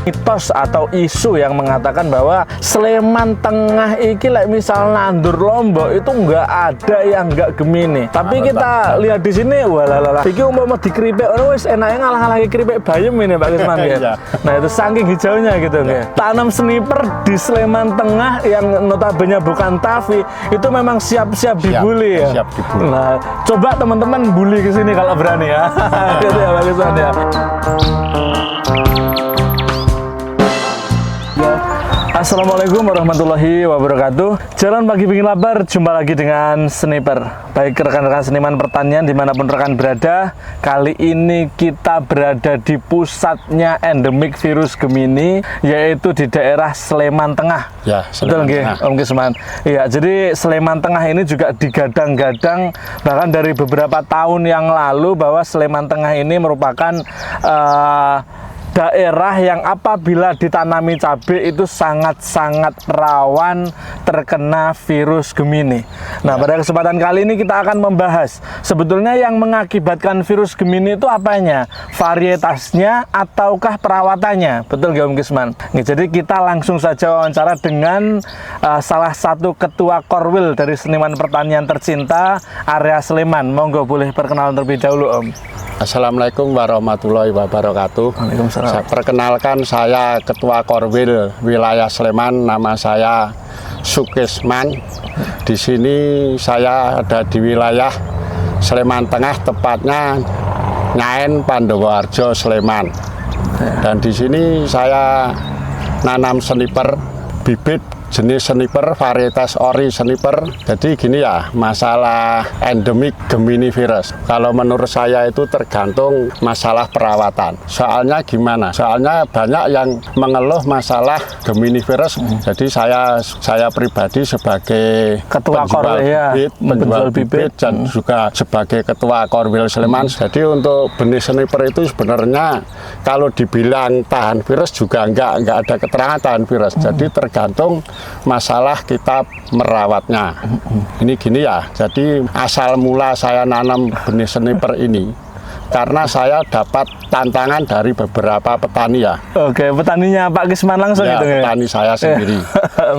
mitos atau isu yang mengatakan bahwa Sleman Tengah iki misal nandur Lombok itu nggak ada yang nggak Gemini. Tapi kita lihat di sini, walalala, iki umpama dikeripik wis enaknya ngalah-ngalahi keripik bayem ini Pak Kisman ya. Nah itu saking hijaunya gitu ya. Tanam sniper di Sleman Tengah yang notabene bukan Tavi itu memang siap-siap dibully ya. Siap dibully. Nah, coba teman-teman bully ke sini kalau berani ya. Gitu ya Pak Kisman ya. Assalamualaikum warahmatullahi wabarakatuh. Jalan pagi bikin lapar, jumpa lagi dengan Sniper. Baik rekan-rekan seniman pertanian dimanapun rekan berada, kali ini kita berada di pusatnya endemik virus Gemini, yaitu di daerah Sleman Tengah. Ya, betul nggih, Om Kisman. Iya, jadi Sleman Tengah ini juga digadang-gadang bahkan dari beberapa tahun yang lalu bahwa Sleman Tengah ini merupakan daerah yang apabila ditanami cabai itu sangat-sangat rawan terkena virus Gemini. Nah, pada kesempatan kali ini kita akan membahas sebetulnya yang mengakibatkan virus Gemini itu apanya? Varietasnya ataukah perawatannya? Betul nggak Om Kisman? Nih, jadi kita langsung saja wawancara dengan salah satu ketua Korwil dari seniman pertanian tercinta area Sleman. Monggo boleh perkenalan terlebih dahulu Om. Assalamualaikum warahmatullahi wabarakatuh. Waalaikumsalam. Saya perkenalkan, saya Ketua Korwil wilayah Sleman, nama saya Sukisman. Di sini saya ada di wilayah Sleman Tengah, tepatnya Nyaen Pandowoharjo Sleman. Dan di sini saya nanam sniper bibit jenis sniper varietas ori sniper. Jadi gini ya, masalah endemik Gemini virus, kalau menurut saya itu tergantung masalah perawatan. Soalnya gimana? Soalnya banyak yang mengeluh masalah Gemini virus. Jadi saya pribadi sebagai ketua penjual bibit dan juga sebagai ketua Korwil Sleman. Jadi untuk benih sniper itu sebenarnya kalau dibilang tahan virus juga enggak ada keterangan tahan virus. Jadi tergantung masalah kita merawatnya. Ini gini ya, jadi asal mula saya nanam benih sniper ini karena saya dapat tantangan dari beberapa petani ya. Oke, petaninya Pak Kisman langsung ya, gitu ya? Petani saya sendiri.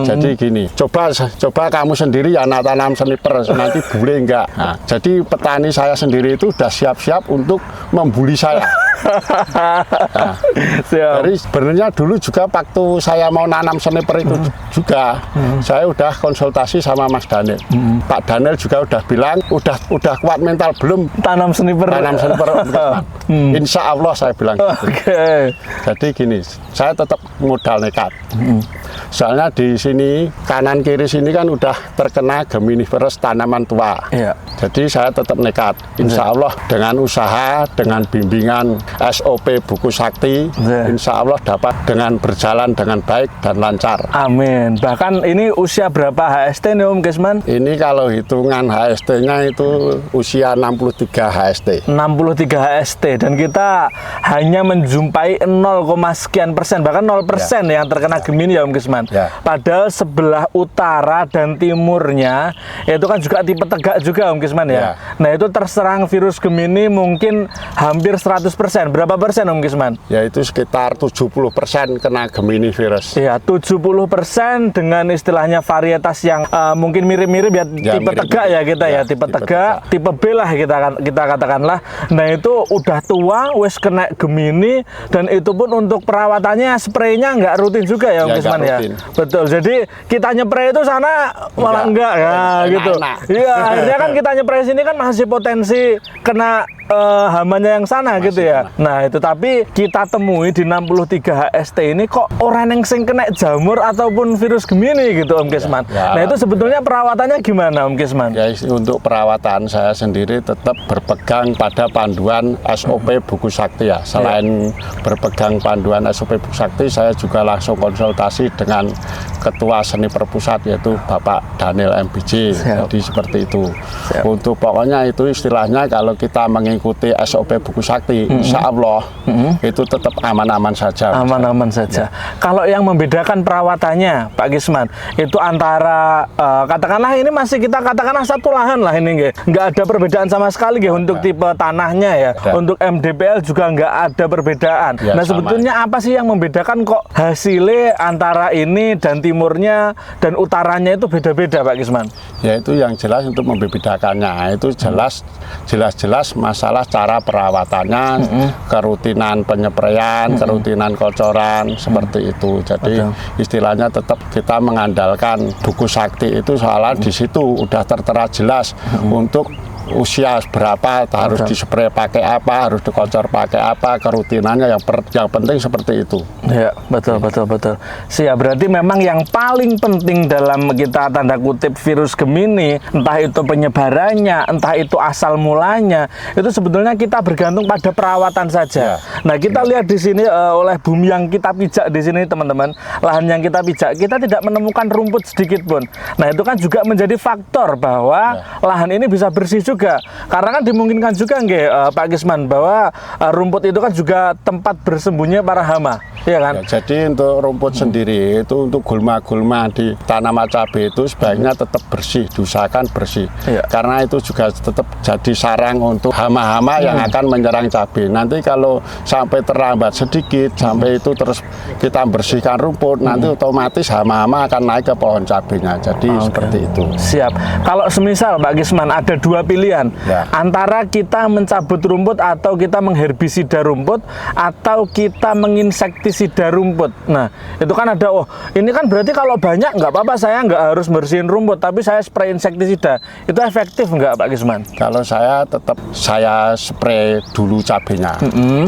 Jadi gini, coba kamu sendiri ya tanam sniper, nanti boleh enggak? Nah, jadi petani saya sendiri itu udah siap-siap untuk membuli saya. Nah, jadi sebenarnya dulu juga waktu saya mau nanam sniper itu juga saya udah konsultasi sama Mas Daniel. Pak Daniel juga udah bilang udah kuat mental belum tanam sniper. Insya Allah saya bilang gitu. Jadi gini, saya tetap modal nekat. Soalnya di sini kanan kiri sini kan udah terkena Gemini virus tanaman tua. Jadi saya tetap nekat. Insya Allah dengan usaha, dengan bimbingan SOP Buku Sakti, insya Allah dapat dengan berjalan dengan baik dan lancar. Amin. Bahkan ini usia berapa HST nih Om Kisman? Ini kalau hitungan HST-nya itu usia 63 HST. 63 HST, dan kita hanya menjumpai 0, sekian persen, bahkan 0% yang terkena Gemini ya Om Kisman. Padahal sebelah utara dan timurnya itu kan juga tipe tegak juga Om Kisman ya. Nah itu terserang virus Gemini mungkin hampir 100%. Berapa persen Om Kisman? Ya itu sekitar 70% kena Gemini virus. Iya, 70% dengan istilahnya varietas yang mungkin mirip-mirip ya, tipe tegak ya kita ya, tipe tegak, tipe B lah kita katakanlah. Nah itu udah tua, wes kena Gemini, dan itu pun untuk perawatannya spraynya nggak rutin juga ya Om Kisman ya. Betul, jadi kita nyepray itu sana malah enggak ya gitu. Iya, akhirnya kan kita nyepray sini kan masih potensi kena hamanya yang sana masih gitu ya. Nah itu, tapi kita temui di 63 HST ini kok orang yang sing kena jamur ataupun virus Gemini gitu Om Kisman. Nah itu sebetulnya perawatannya gimana Om Kisman? Ya, untuk perawatan saya sendiri tetap berpegang pada panduan SOP Buku Sakti ya. Selain berpegang panduan SOP Buku Sakti, saya juga langsung konsultasi dengan Ketua Sniper Pusat yaitu Bapak Daniel MBJ. Jadi seperti itu. Untuk pokoknya itu istilahnya kalau kita mengikuti SOP Buku Sakti, insya Allah itu tetap aman-aman saja. Aman-aman saja. Kalau yang membedakan perawatannya, Pak Gisman, itu antara katakanlah ini masih kita katakanlah satu lahan lah ini, nggak ada perbedaan sama sekali untuk tipe tanahnya ya. Untuk MDPL juga nggak ada perbedaan. Ya, nah sebetulnya apa sih yang membedakan kok hasilnya antara ini dan timurnya dan utaranya itu beda-beda, Pak Gisman? Ya itu yang jelas untuk membedakannya itu jelas masalah cara perawatannya, kerutinan penyepraian, kerutinan kocoran seperti itu. Jadi istilahnya tetap kita mengandalkan Buku Sakti itu soalnya di situ udah tertera jelas untuk usia berapa, harus dispray pakai apa, harus dikocor pakai apa, kerutinannya yang penting seperti itu. Ya, betul. Siap, berarti memang yang paling penting dalam kita tanda kutip virus Gemini, entah itu penyebarannya, entah itu asal mulanya, itu sebetulnya kita bergantung pada perawatan saja. Nah, kita lihat di sini oleh bumi yang kita pijak di sini, teman-teman, lahan yang kita pijak, kita tidak menemukan rumput sedikit pun. Nah, itu kan juga menjadi faktor bahwa lahan ini bisa bersih juga. Karena kan dimungkinkan juga Pak Gisman bahwa rumput itu kan juga tempat bersembunyi para hama, ya kan? Ya, jadi untuk rumput sendiri itu untuk gulma-gulma di tanaman cabai itu sebaiknya tetap bersih, diusahakan bersih. Karena itu juga tetap jadi sarang untuk hama-hama yang akan menyerang cabai. Nanti kalau sampai terlambat sedikit, sampai itu terus kita bersihkan rumput, nanti otomatis hama-hama akan naik ke pohon cabainya. Jadi seperti itu. Siap. Kalau semisal Pak Gisman ada dua pilihan, antara kita mencabut rumput atau kita mengherbisida rumput atau kita menginsektisida rumput. Nah, itu kan ada, ini kan berarti kalau banyak nggak apa-apa, saya nggak harus bersihin rumput, tapi saya spray insektisida. Itu efektif nggak, Pak Gisman? Kalau saya tetap saya spray dulu cabenya,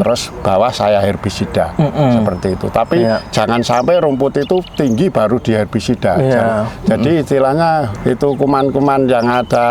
terus bawah saya herbisida, seperti itu. Tapi jangan sampai rumput itu tinggi baru diherbisida. Jadi istilahnya itu kuman-kuman yang ada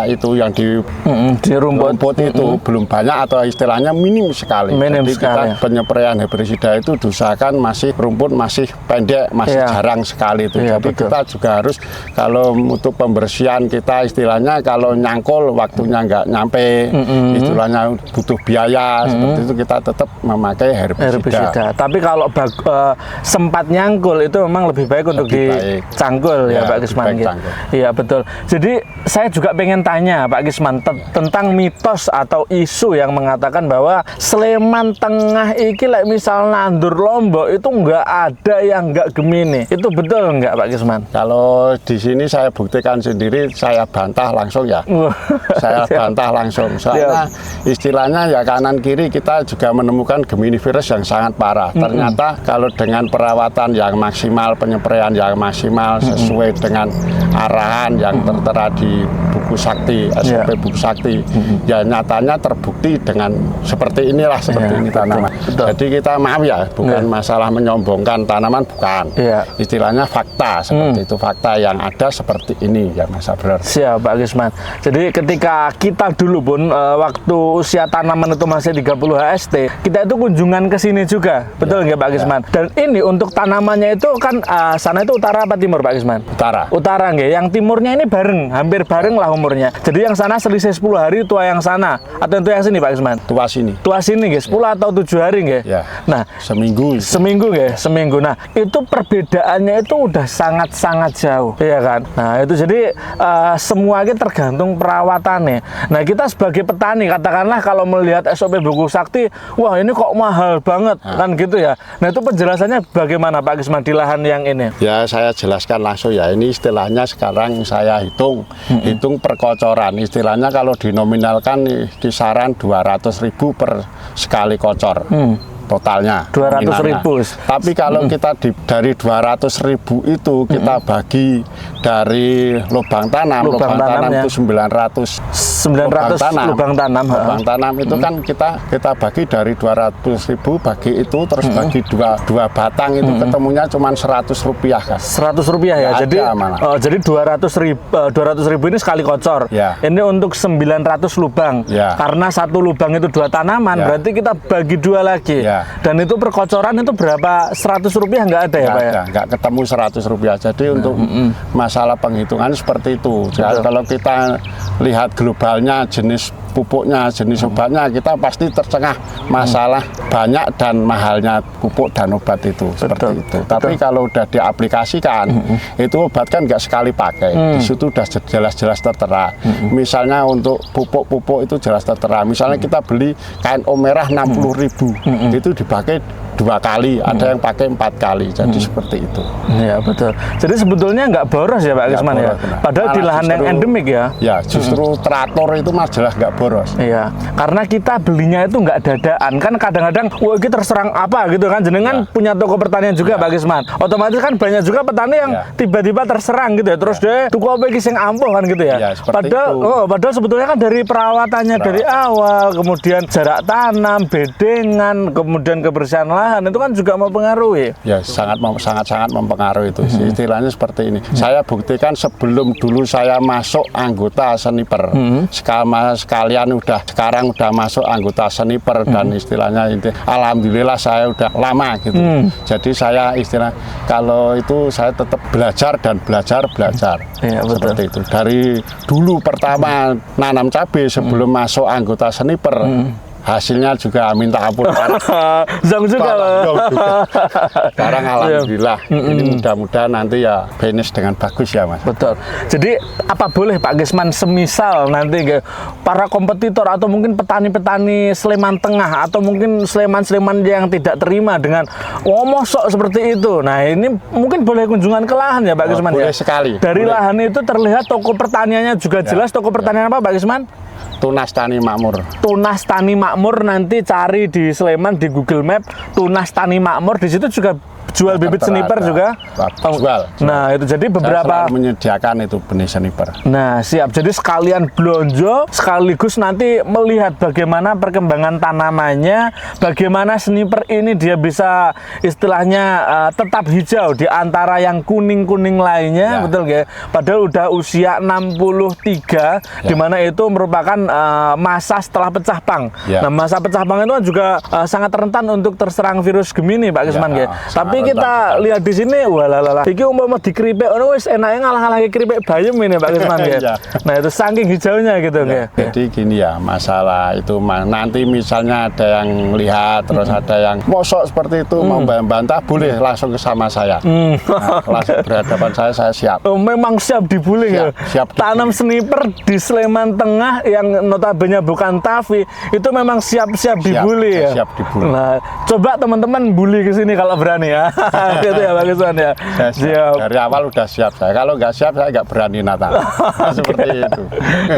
itu yang di rumput itu belum banyak atau istilahnya minim sekali. Jadi kita penyempraian herbisida itu diusahakan masih rumput masih pendek, masih jarang sekali itu. Jadi kita juga harus kalau untuk pembersihan kita istilahnya kalau nyangkul waktunya nggak nyampe, istilahnya butuh biaya, seperti itu kita tetap memakai herbisida. Tapi kalau sempat nyangkul itu memang lebih baik untuk dicangkul ya Pak Gisman. Iya betul. Jadi saya juga pengen tanya Pak Gisman tentang mitos atau isu yang mengatakan bahwa Sleman Tengah iki misalnya nandur Lombok itu nggak ada yang nggak Gemini. Itu betul nggak Pak Gisman? Kalau di sini saya buktikan sendiri, saya bantah langsung ya. Saya bantah langsung. Soalnya istilahnya ya kanan kiri kita juga menemukan Gemini virus yang sangat parah. Ternyata kalau dengan perawatan yang maksimal, penyempraian yang maksimal sesuai dengan arahan yang tertera di Buku Sakti, SOP Buku Sakti, ya nyatanya terbukti dengan seperti inilah, seperti ini tanaman. Jadi kita maaf ya, bukan masalah menyombongkan tanaman, bukan. Istilahnya fakta, seperti itu, fakta yang ada seperti ini ya Mas Abrar. Siap Pak Gisman. Jadi ketika kita dulu pun waktu usia tanaman itu masih 30 HST, kita itu kunjungan ke sini juga, betul nggak Pak Gisman? Dan ini untuk tanamannya itu kan sana itu utara apa timur Pak Gisman? Utara nggak. Yang timurnya ini bareng, hampir bareng lah umurnya. Jadi yang sana selisih 10 hari tua yang sana, atau itu yang sini Pak Gisman? Tua sini. Tua sini nggih, 10 atau 7 hari nggih. Nah, seminggu nggih, seminggu. Nah, itu perbedaannya itu udah sangat-sangat jauh, ya kan? Nah, itu jadi semua itu tergantung perawatannya. Nah, kita sebagai petani katakanlah kalau melihat SOP Buku Sakti, wah ini kok mahal banget kan gitu ya. Nah, itu penjelasannya bagaimana Pak Gisman di lahan yang ini? Ya, saya jelaskan langsung ya. Ini istilahnya sekarang saya hitung perkocoran. Istilahnya kalau dinominalkan kisaran 200.000 per sekali kocor. Totalnya 200.000. Tapi kalau kita dari 200.000 itu kita bagi dari lubang tanam itu 900 lubang tanam. Lubang tanam itu kan kita bagi dari 200.000 bagi itu terus bagi dua batang itu ketemunya cuma Rp100 kan. Rp100 ya. Jadi 200.000 ini sekali kocor. Ini untuk 900 lubang. Karena satu lubang itu 2 tanaman, berarti kita bagi 2 lagi. Dan itu perkocoran itu berapa? Rp100 nggak ada ya Pak ya? Nggak ketemu Rp100. Jadi untuk masalah penghitungan seperti itu. Kalau kita lihat globalnya jenis pupuknya, jenis obatnya, kita pasti tercengah masalah banyak dan mahalnya pupuk dan obat itu. Seperti itu. Tapi kalau udah diaplikasikan, itu obat kan nggak sekali pakai. Di situ udah jelas-jelas tertera. Misalnya untuk pupuk-pupuk itu jelas tertera. Misalnya kita beli KNO merah 60.000, itu dipakai 2 kali, ada yang pakai 4 kali, jadi seperti itu. Iya betul. Jadi sebetulnya nggak boros ya Pak Kisman ya. Benar. Padahal di lahan yang endemik ya. Ya justru teratur itu mas jelas nggak boros. Iya, karena kita belinya itu nggak dadaan. Kan kadang-kadang, wah ini terserang apa gitu kan. Jenengan punya toko pertanian juga Pak Kisman. Otomatis kan banyak juga petani yang tiba-tiba terserang gitu ya. Terus deh, tuku apa iki sing ampuh kan gitu ya. Padahal sebetulnya kan dari perawatannya dari awal, kemudian jarak tanam, bedengan, kemudian kebersihan lahan itu kan juga mempengaruhi. Ya sangat mempengaruhi itu. Istilahnya seperti ini. Saya buktikan sebelum dulu saya masuk anggota sniper. Sekarang udah masuk anggota sniper dan istilahnya itu alhamdulillah saya udah lama gitu. Jadi saya istilah kalau itu saya tetap belajar dan belajar. Iya, seperti itu. Dari dulu pertama nanam cabai sebelum masuk anggota sniper. Hasilnya juga minta ampun. Zong juga loh. Sekarang alhamdulillah. Ini mudah-mudahan nanti ya finish dengan bagus ya Mas. Betul. Jadi apa boleh Pak Kisman semisal nanti para kompetitor atau mungkin petani-petani Sleman Tengah atau mungkin Sleman-Sleman yang tidak terima dengan mosok seperti itu. Nah ini mungkin boleh kunjungan ke lahan ya Pak Kisman ya? Boleh sekali. Dari lahan itu terlihat toko pertaniannya juga jelas. Toko pertanian apa Pak Kisman? Tunas Tani Makmur. Tunas Tani Makmur, nanti cari di Sleman di Google Map Tunas Tani Makmur, di situ juga jual bibit sniper juga. Jual. Nah itu jadi beberapa menyediakan itu benih sniper. Nah siap, jadi sekalian belanja sekaligus nanti melihat bagaimana perkembangan tanamannya, bagaimana sniper ini dia bisa istilahnya tetap hijau di antara yang kuning-kuning lainnya, betul ya? Padahal udah usia 63, dimana itu merupakan masa setelah pecah pang. Nah masa pecah pang itu juga sangat rentan untuk terserang virus Gemini Pak Kisman ya. Tapi kita lihat di sini, walalala, iki umpama dikeripik, wis enaknya ngalah-ngalah keripik bayem ini Pak Kisman ya. Nah itu saking hijaunya gitu ya. Jadi gini ya, masalah itu nanti misalnya ada yang lihat, terus ada yang mosok seperti itu mau bantah, boleh langsung ke sama saya. Nah, langsung berhadapan saya siap. Oh, memang siap dibully ya. Siap dibully. Tanam sniper di Sleman Tengah yang notabene bukan TAFI itu memang siap-siap dibully ya. Siap dibully. Nah, coba teman-teman bully ke sini kalau berani ya. Gitu ya Pak Kisman ya. Siap. Dari awal udah siap saya. Kalau nggak siap saya nggak berani natang. Seperti itu.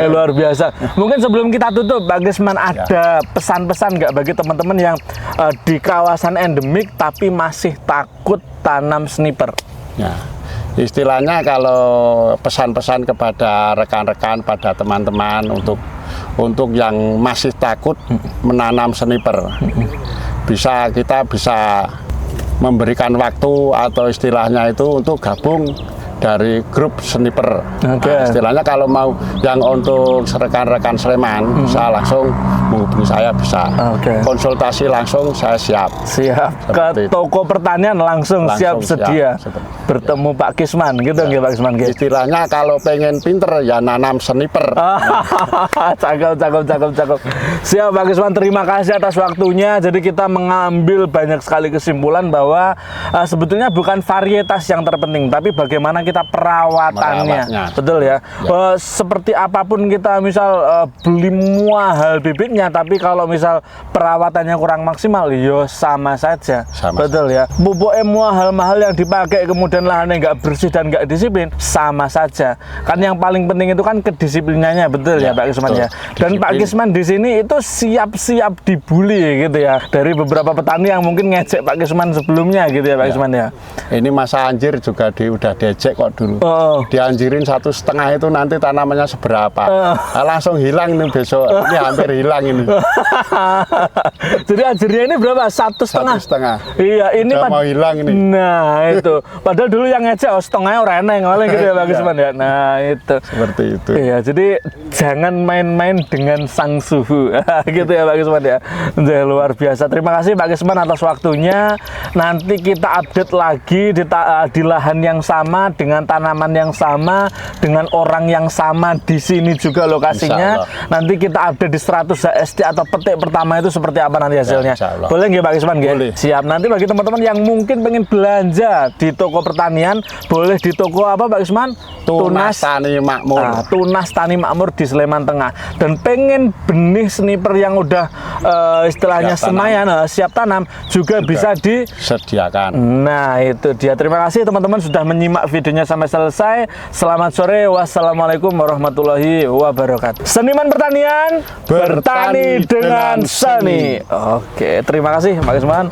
Luar biasa. Mungkin sebelum kita tutup Pak Kisman ada pesan-pesan nggak bagi teman-teman yang di kawasan endemik tapi masih takut tanam sniper? Ya. Istilahnya kalau pesan-pesan kepada rekan-rekan, pada teman-teman untuk yang masih takut menanam sniper, kita bisa memberikan waktu atau istilahnya itu untuk gabung dari grup sniper. Nah, istilahnya kalau mau yang untuk rekan-rekan Sleman bisa langsung menghubungi saya, bisa konsultasi langsung, saya siap. Ke toko pertanian langsung siap sedia bertemu Pak Kisman gitu nggih Pak Kisman. Istilahnya kalau pengen pinter ya nanam sniper. Cakep. Siap Pak Kisman, terima kasih atas waktunya. Jadi kita mengambil banyak sekali kesimpulan bahwa sebetulnya bukan varietas yang terpenting, tapi bagaimana kita perawatannya. Betul ya. Seperti apapun kita misal beli mahal bibitnya, tapi kalau misal perawatannya kurang maksimal, yo sama saja. Betul ya. Pupuk mahal-mahal yang dipakai kemudian lahannya nggak bersih dan nggak disiplin, sama saja. Kan yang paling penting itu kan kedisiplinannya, betul ya Pak Kisman ya. Dan Pak Kisman di sini itu siap-siap dibully gitu ya dari beberapa petani yang mungkin ngejek Pak Kisman sebelumnya gitu ya Pak Kisman ya. Ini masa anjir juga udah diejek kok dulu. Dianjirin 1,5 itu nanti tanamannya seberapa. Langsung hilang nih besok. Ini hampir hilang ini. Jadi anjirnya ini berapa? 1,5? 1,5. Iya, ini Udah mau hilang ini. Nah, itu. Padahal dulu yang ngejek setengahnya reneng oleh gitu ya Pak Gusman ya. Nah, itu. Seperti itu. Iya, jadi jangan main-main dengan sang suhu. Gitu ya Pak Gusman ya. Jadi, luar biasa. Terima kasih Pak Gusman atas waktunya. Nanti kita update lagi di lahan yang sama, dengan tanaman yang sama, dengan orang yang sama di sini juga lokasinya. Nanti kita update di 100 HST atau petik pertama itu seperti apa nanti hasilnya. Ya, boleh nggak Pak Gusman? Boleh. Siap. Nanti bagi teman-teman yang mungkin pengen belanja di toko pertanian, boleh di toko apa Pak Gusman? Tunas Tani Makmur. Nah, Tunas Tani Makmur di Sleman Tengah. Dan pengen benih sniper yang udah istilahnya semayan, siap tanam juga bisa disediakan. Nah, itu dia. Terima kasih teman-teman sudah menyimak videonya sampai selesai. Selamat sore. Wassalamualaikum warahmatullahi wabarakatuh. Seniman pertanian, bertani dengan seni. Oke, terima kasih Pak Gusman.